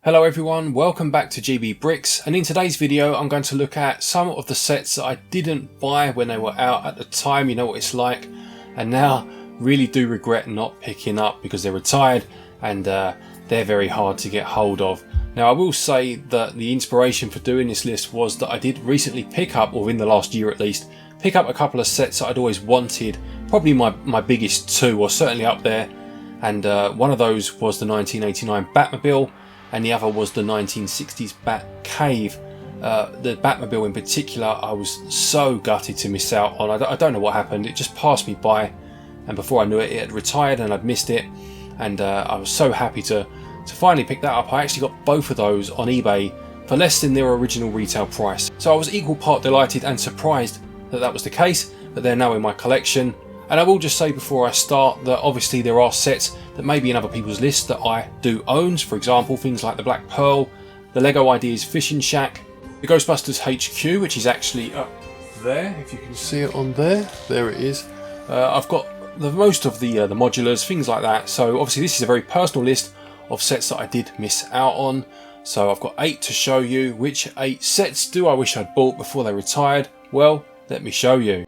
Hello everyone, welcome back to GB Bricks, and in today's video I'm going to look at some of the sets that I didn't buy when they were out at the time. You know what it's like, and now really do regret not picking up because they're retired and they're very hard to get hold of. Now I will say that the inspiration for doing this list was that I did recently pick up, or in the last year at least, pick up a couple of sets that I'd always wanted, probably my biggest two, or certainly up there, and one of those was the 1989 Batmobile, and the other was the 1960s Bat Cave. The Batmobile in particular, I was so gutted to miss out on. I don't know what happened, it just passed me by, and before I knew it, it had retired and I'd missed it, and I was so happy to finally pick that up. I actually got both of those on eBay for less than their original retail price. So I was equal part delighted and surprised that that was the case, but they're now in my collection. And I will just say before I start that obviously there are sets that may be in other people's lists that I do own. For example, things like the Black Pearl, the Lego Ideas Fishing Shack, the Ghostbusters HQ, which is actually up there, if you can see it on there. There it is. I've got most of the modulars, things like that. So obviously this is a very personal list of sets that I did miss out on. So I've got 8 to show you. Which 8 sets do I wish I'd bought before they retired? Well, let me show you.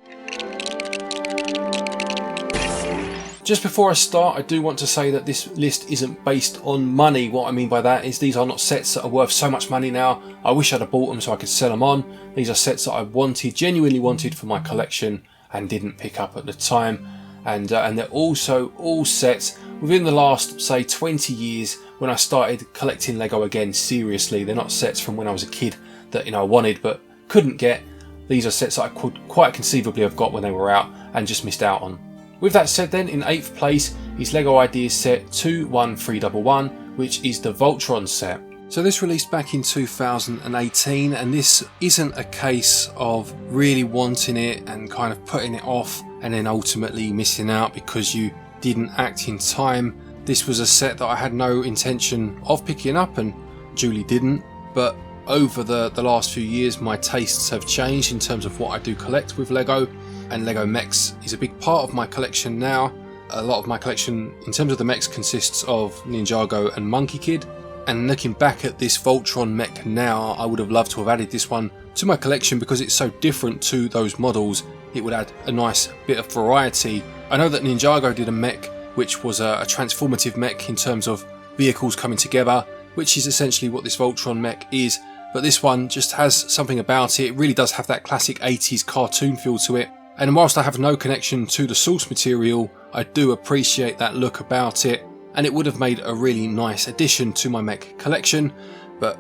Just before I start, I do want to say that this list isn't based on money. What I mean by that is these are not sets that are worth so much money now. I wish I'd have bought them so I could sell them on. These are sets that I genuinely wanted for my collection and didn't pick up at the time. And they're also all sets within the last, say, 20 years when I started collecting Lego again seriously. They're not sets from when I was a kid that I wanted but couldn't get. These are sets that I could quite conceivably have got when they were out and just missed out on. With that said then, in 8th place is Lego Ideas set 21311, which is the Voltron set. So this released back in 2018, and this isn't a case of really wanting it and kind of putting it off and then ultimately missing out because you didn't act in time. This was a set that I had no intention of picking up, and Julie didn't, but over the last few years my tastes have changed in terms of what I do collect with Lego. And Lego mechs is a big part of my collection now. A lot of my collection in terms of the mechs consists of Ninjago and Monkey Kid. And looking back at this Voltron mech now, I would have loved to have added this one to my collection because it's so different to those models. It would add a nice bit of variety. I know that Ninjago did a mech which was a transformative mech in terms of vehicles coming together, which is essentially what this Voltron mech is. But this one just has something about it. It really does have that classic 80s cartoon feel to it. And whilst I have no connection to the source material, I do appreciate that look about it, and it would have made a really nice addition to my mech collection, but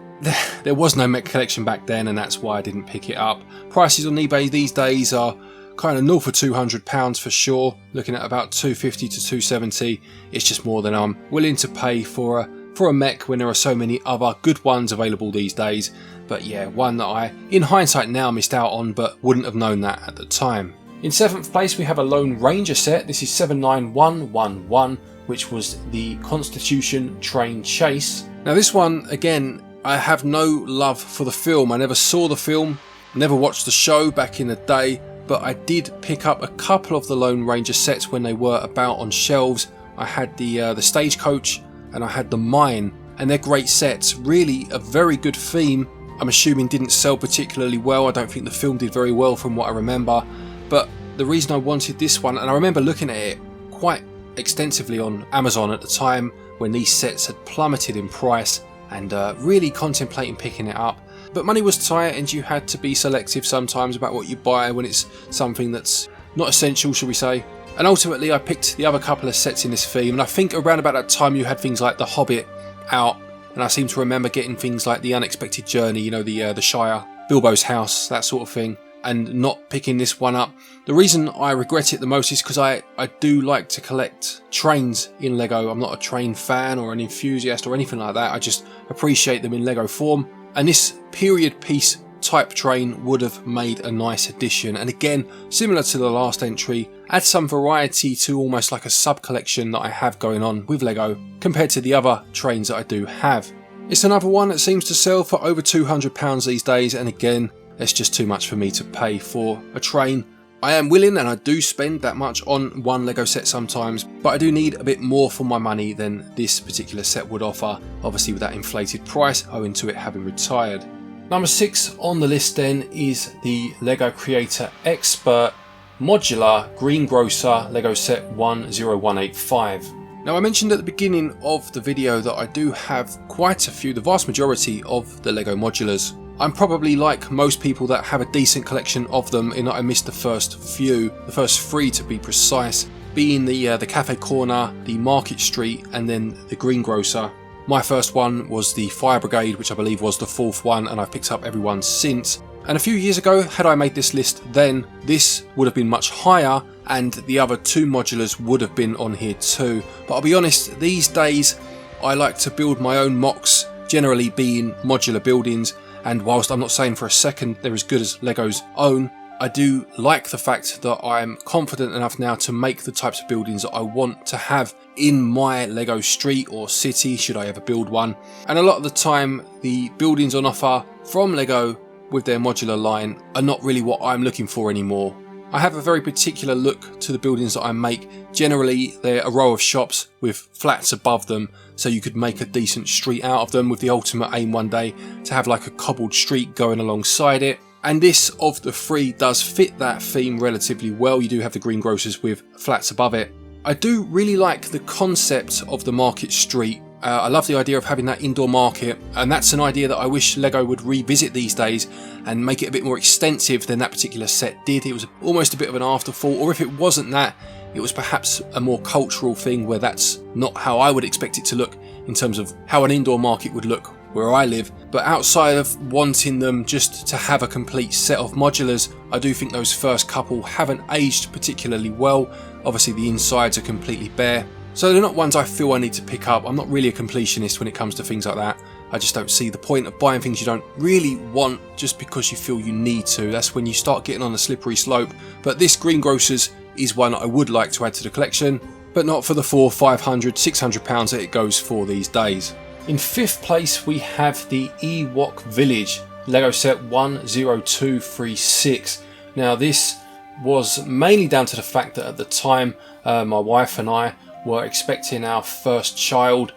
there was no mech collection back then, and that's why I didn't pick it up. Prices on eBay these days are kind of north of £200 for sure, looking at about £250 to £270. It's just more than I'm willing to pay for a mech when there are so many other good ones available these days. But yeah, one that I, in hindsight now, missed out on, but wouldn't have known that at the time. In 7th place we have a Lone Ranger set. This is 79111, which was the Constitution Train Chase. Now this one, again, I have no love for the film. I never saw the film, never watched the show back in the day, but I did pick up a couple of the Lone Ranger sets when they were about on shelves. I had the Stagecoach and I had the Mine, and they're great sets. Really a very good theme. I'm assuming didn't sell particularly well. I don't think the film did very well from what I remember. But the reason I wanted this one, and I remember looking at it quite extensively on Amazon at the time when these sets had plummeted in price, and really contemplating picking it up. But money was tight and you had to be selective sometimes about what you buy when it's something that's not essential, shall we say. And ultimately I picked the other couple of sets in this theme, and I think around about that time you had things like The Hobbit out, and I seem to remember getting things like The Unexpected Journey, the Shire, Bilbo's House, that sort of thing, and not picking this one up. The reason I regret it the most is because I do like to collect trains in Lego. I'm not a train fan or an enthusiast or anything like that. I just appreciate them in Lego form, and this period piece type train would have made a nice addition, and again, similar to the last entry, add some variety to almost like a sub collection that I have going on with Lego compared to the other trains that I do have. It's another one that seems to sell for over £200 these days, and again, it's just too much for me to pay for a train I am willing and I do spend that much on one Lego set sometimes, but I do need a bit more for my money than this particular set would offer, obviously with that inflated price owing to it having retired. Number 6 on the list then is the Lego Creator Expert Modular Green Grocer Lego Set 10185. Now, I mentioned at the beginning of the video that I do have quite a few, the vast majority of the Lego modulars. I'm probably like most people that have a decent collection of them in that I missed the first few, the first 3 to be precise, being the Cafe Corner, the Market Street and then the Green Grocer. My first one was the Fire Brigade, which I believe was the 4th one, and I've picked up every one since. And a few years ago, had I made this list then, this would have been much higher and the other 2 modulars would have been on here too. But I'll be honest, these days I like to build my own mocks, generally being modular buildings, and whilst I'm not saying for a second they're as good as Lego's own, I do like the fact that I'm confident enough now to make the types of buildings that I want to have in my Lego street or city, should I ever build one. And a lot of the time the buildings on offer from Lego with their modular line are not really what I'm looking for anymore. I have a very particular look to the buildings that I make. Generally they're a row of shops with flats above them, so you could make a decent street out of them, with the ultimate aim one day to have like a cobbled street going alongside it. And this of the 3 does fit that theme relatively well. You do have the green grocers with flats above it. I do really like the concept of the market street. I love the idea of having that indoor market, and that's an idea that I wish Lego would revisit these days and make it a bit more extensive than that particular set did. It was almost a bit of an afterthought, or if it wasn't that, it was perhaps a more cultural thing where that's not how I would expect it to look in terms of how an indoor market would look where I live. But outside of wanting them just to have a complete set of modulars, I do think those first couple haven't aged particularly well. Obviously the insides are completely bare, so they're not ones I feel I need to pick up. I'm not really a completionist when it comes to things like that. I just don't see the point of buying things you don't really want just because you feel you need to. That's when you start getting on a slippery slope. But this Green Grocers is one I would like to add to the collection, but not for the £400, £500, £600 that it goes for these days. In 5th place we have the Ewok Village Lego Set 10236. Now this was mainly down to the fact that at the time my wife and I were expecting our first child.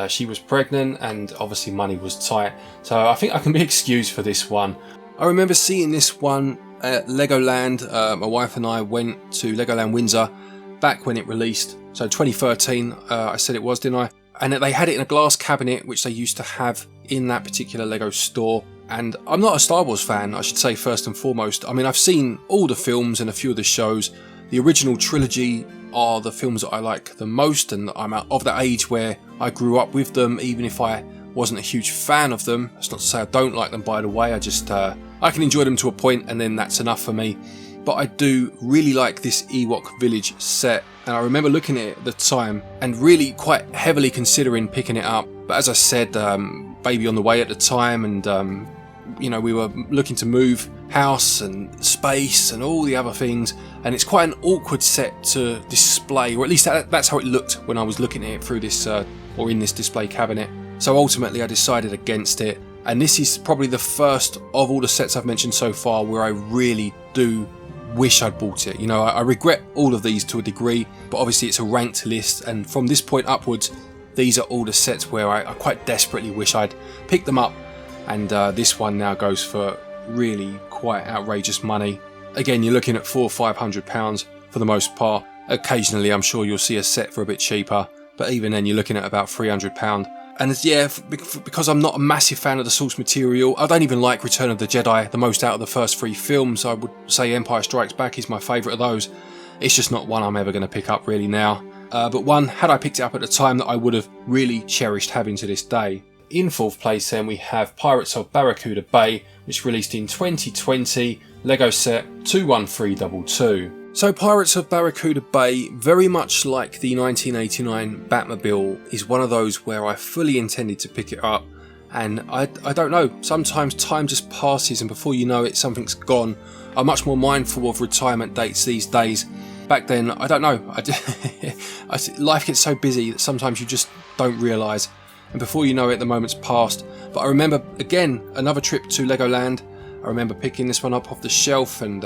She was pregnant and obviously money was tight, so I think I can be excused for this one. I remember seeing this one at Legoland. My wife and I went to Legoland Windsor back when it released, so 2013 I said it was, didn't I? And they had it in a glass cabinet which they used to have in that particular Lego store. And I'm not a Star Wars fan, I should say, first and foremost. I mean, I've seen all the films and a few of the shows. The original trilogy are the films that I like the most, and I'm of that age where I grew up with them, even if I wasn't a huge fan of them. That's not to say I don't like them, by the way. I just I can enjoy them to a point and then that's enough for me. But I do really like this Ewok Village set, and I remember looking at it at the time and really quite heavily considering picking it up. But as I said, baby on the way at the time, and you know, we were looking to move house and space and all the other things, and it's quite an awkward set to display, or at least that's how it looked when I was looking at it through this or in this display cabinet. So ultimately I decided against it, and this is probably the first of all the sets I've mentioned so far where I really do wish I'd bought it. You know, I regret all of these to a degree, but obviously it's a ranked list, and from this point upwards these are all the sets where I quite desperately wish I'd picked them up. And this one now goes for really quite outrageous money. Again, you're looking at £400 or £500 for the most part. Occasionally I'm sure you'll see a set for a bit cheaper, but even then you're looking at about £300. And yeah, because I'm not a massive fan of the source material, I don't even like Return of the Jedi the most out of the first 3 films. I would say Empire Strikes Back is my favourite of those. It's just not one I'm ever going to pick up really now. But one, had I picked it up at the time, that I would have really cherished having to this day. In 4th place then we have Pirates of Barracuda Bay, which released in 2020, Lego Set 21322. So Pirates of Barracuda Bay, very much like the 1989 Batmobile, is one of those where I fully intended to pick it up, and I don't know, sometimes time just passes and before you know it something's gone. I'm much more mindful of retirement dates these days. Back then, I don't know, life gets so busy that sometimes you just don't realise, and before you know it the moment's passed. But I remember again another trip to Legoland I remember picking this one up off the shelf, and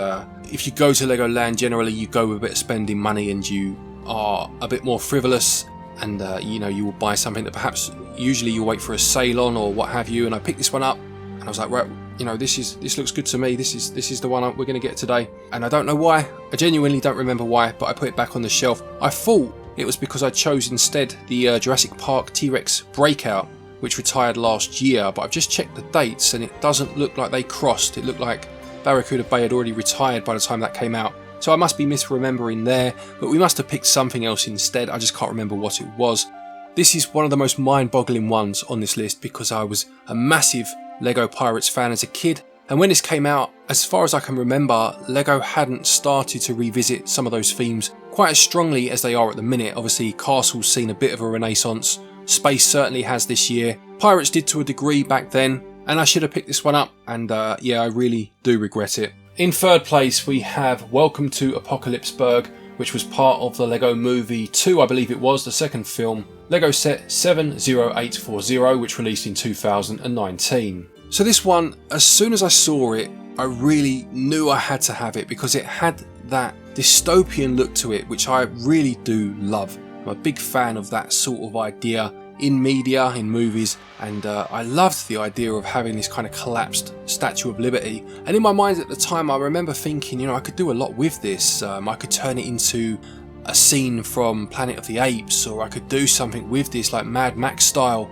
if you go to Legoland, generally you go with a bit of spending money and you are a bit more frivolous, and you know, you will buy something that perhaps usually you wait for a sale on or what have you. And I picked this one up and I was like, right, you know, this looks good to me. This is the one we're going to get today. And I don't know why. I genuinely don't remember why, but I put it back on the shelf. I thought it was because I chose instead the Jurassic Park T-Rex Breakout, which retired last year, but I've just checked the dates and it doesn't look like they crossed. It looked like Barracuda Bay had already retired by the time that came out. So I must be misremembering there, but we must have picked something else instead. I just can't remember what it was. This is one of the most mind-boggling ones on this list because I was a massive Lego Pirates fan as a kid, and when this came out, as far as I can remember, Lego hadn't started to revisit some of those themes quite as strongly as they are at the minute. Obviously, Castle's seen a bit of a renaissance, Space certainly has this year, Pirates did to a degree back then, and I should have picked this one up, and yeah, I really do regret it. In third place we have Welcome to Apocalypseburg, which was part of the Lego Movie 2, I believe it was, the second film, Lego set 70840, which released in 2019. So this one, as soon as I saw it, I really knew I had to have it because it had that dystopian look to it, which I really do love. I'm a big fan of that sort of idea in media, in movies, and I loved the idea of having this kind of collapsed Statue of Liberty. And in my mind at the time, I remember thinking, you know, I could do a lot with this. I could turn it into a scene from Planet of the Apes, or I could do something with this like Mad Max style.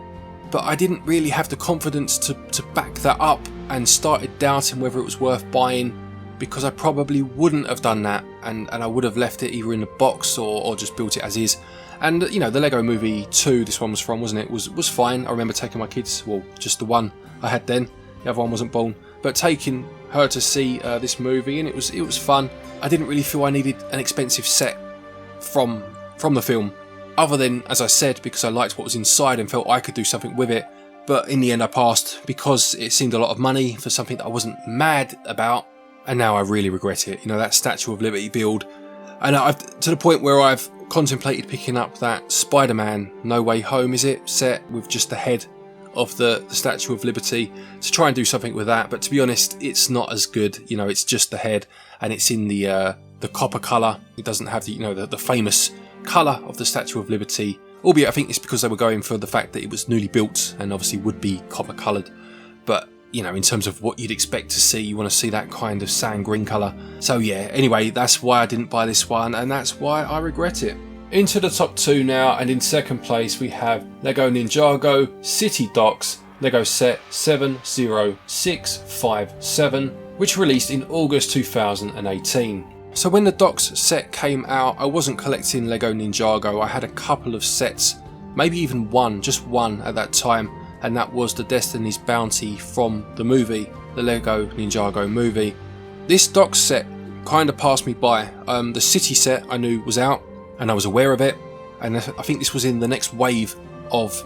But I didn't really have the confidence to back that up, and started doubting whether it was worth buying, because I probably wouldn't have done that, and I would have left it either in a box or just built it as is. And you know, the Lego Movie 2 this one was from, wasn't it, was fine. I remember taking my kids, well, just the one I had then, the other one wasn't born, but taking her to see this movie, and it was fun. I didn't really feel I needed an expensive set from the film, other than, as I said, because I liked what was inside and felt I could do something with it. But in the end I passed because it seemed a lot of money for something that I wasn't mad about, and now I really regret it. You know, that Statue of Liberty build, and I've to the point where I've contemplated picking up that Spider-Man No Way Home, is it, set with just the head of the Statue of Liberty, to try and do something with that. But to be honest, it's not as good. You know, it's just the head, and it's in the copper colour. It doesn't have the, you know, the famous colour of the Statue of Liberty, albeit I think it's because they were going for the fact that it was newly built and obviously would be copper coloured. But you know, in terms of what you'd expect to see, you want to see that kind of sand green colour. So yeah, anyway, that's why I didn't buy this one, and that's why I regret it. Into the top two now, and in second place we have Lego Ninjago City Docks Lego set 70657, which released in August 2018. So when the Docks set came out, I wasn't collecting Lego Ninjago. I had a couple of sets, maybe even one, just one at that time, and that was the Destiny's Bounty from the movie, the Lego Ninjago movie. This Docks set kind of passed me by. The City set I knew was out, and I was aware of it, and I think this was in the next wave of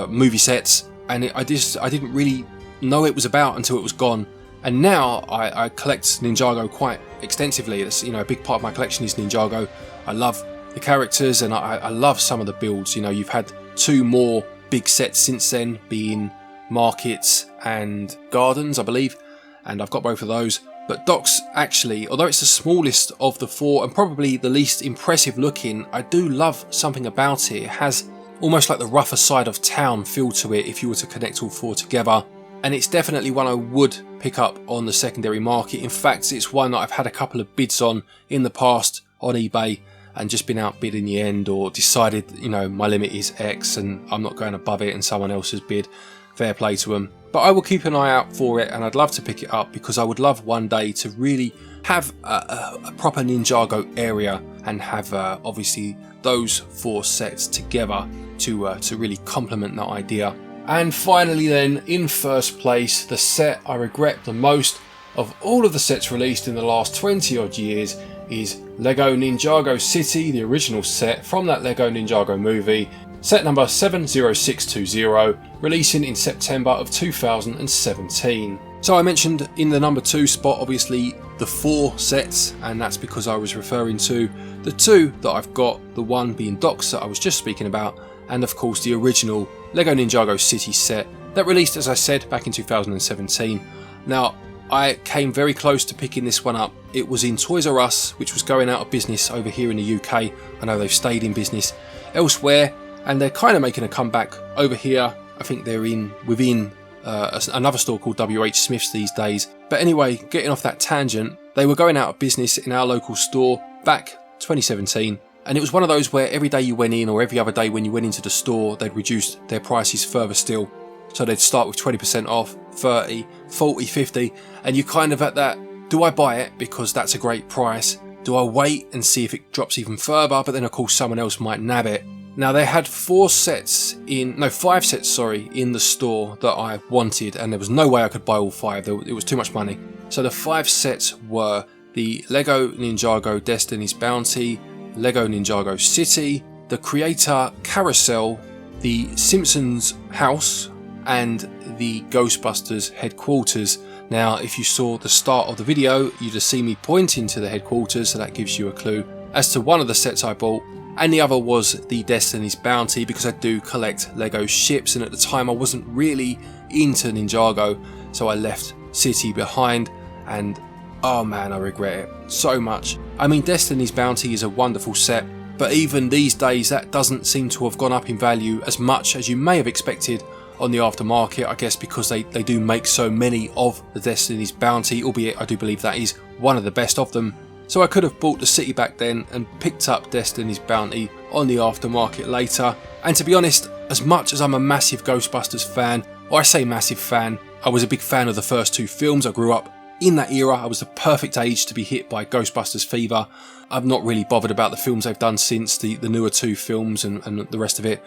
movie sets, and I didn't really know it was about until it was gone. And now I collect Ninjago quite extensively. It's, you know, a big part of my collection is Ninjago. I love the characters, and I love some of the builds. You know, you've had two more big sets since then, being Markets and Gardens, I believe, and I've got both of those. But Docks, actually, although it's the smallest of the four and probably the least impressive looking, I do love something about it. It has almost like the rougher side of town feel to it if you were to connect all four together. And it's definitely one I would pick up on the secondary market. In fact, it's one that I've had a couple of bids on in the past on eBay and just been outbid in the end, or decided, you know, my limit is X and I'm not going above it and someone else has bid. Fair play to them. But I will keep an eye out for it, and I'd love to pick it up because I would love one day to really have a proper Ninjago area and have obviously those four sets together to really complement that idea. And finally then, in first place, the set I regret the most of all of the sets released in the last 20 odd years is Lego Ninjago City, the original set from that Lego Ninjago movie, set number 70620, releasing in September of 2017. So I mentioned in the number 2 spot obviously the 4 sets, and that's because I was referring to the 2 that I've got, the one being Docks that I was just speaking about, and of course the original Lego Ninjago City set that released, as I said, back in 2017. Now, I came very close to picking this one up. It was in Toys R Us, which was going out of business over here in the UK. I know they've stayed in business elsewhere, and they're kind of making a comeback over here. I think they're within another store called WH Smith's these days. But anyway, getting off that tangent, they were going out of business in our local store back 2017. And it was one of those where every day you went in, or every other day when you went into the store, they'd reduce their prices further still. So they'd start with 20% off, 30, 40, 50, and you kind of at that, do I buy it because that's a great price? Do I wait and see if it drops even further? But then of course someone else might nab it. Now they had 5 sets in the store that I wanted, and there was no way I could buy all 5, it was too much money. So the 5 sets were the Lego Ninjago Destiny's Bounty, Lego Ninjago City, the Creator Carousel, the Simpsons House, and the Ghostbusters Headquarters. Now if you saw the start of the video, you'd have seen me pointing to the headquarters, so that gives you a clue as to one of the sets I bought, and the other was the Destiny's Bounty, because I do collect Lego ships, and at the time I wasn't really into Ninjago, so I left City behind, and oh man, I regret it so much. I mean, Destiny's Bounty is a wonderful set, but even these days that doesn't seem to have gone up in value as much as you may have expected on the aftermarket, I guess because they do make so many of the Destiny's Bounty, albeit I do believe that is one of the best of them. So I could have bought the City back then and picked up Destiny's Bounty on the aftermarket later. And to be honest, as much as I'm a massive Ghostbusters fan, or I say massive fan, I was a big fan of the first 2 films. I grew up in that era. I was the perfect age to be hit by Ghostbusters fever. I've not really bothered about the films they've done since, the newer 2 films and the rest of it.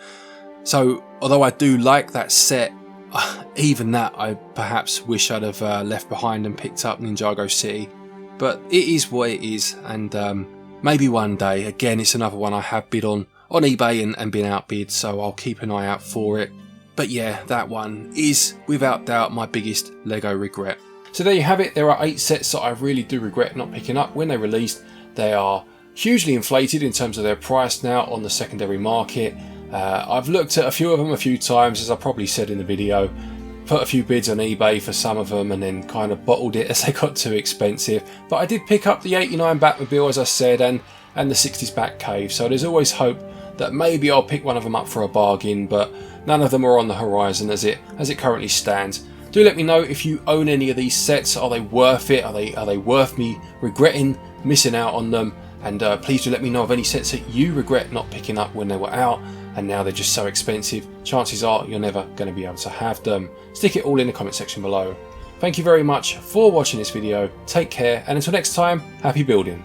So although I do like that set, even that I perhaps wish I'd have left behind and picked up Ninjago City. But it is what it is, and maybe one day. Again, it's another one I have bid on eBay and been outbid, so I'll keep an eye out for it. But yeah, that one is without doubt my biggest Lego regret. So there you have it. There are 8 sets that I really do regret not picking up when they released. They are hugely inflated in terms of their price now on the secondary market. I've looked at a few of them a few times, as I probably said in the video, put a few bids on eBay for some of them and then kind of bottled it as they got too expensive. But I did pick up the 89 Batmobile, as I said, and the 60s Batcave, so there's always hope that maybe I'll pick one of them up for a bargain, but none of them are on the horizon as it currently stands. Do let me know if you own any of these sets. Are they worth it? Are they worth me regretting missing out on them? And please do let me know of any sets that you regret not picking up when they were out and now they're just so expensive. Chances are you're never going to be able to have them. Stick it all in the comment section below. Thank you very much for watching this video. Take care, and until next time, happy building.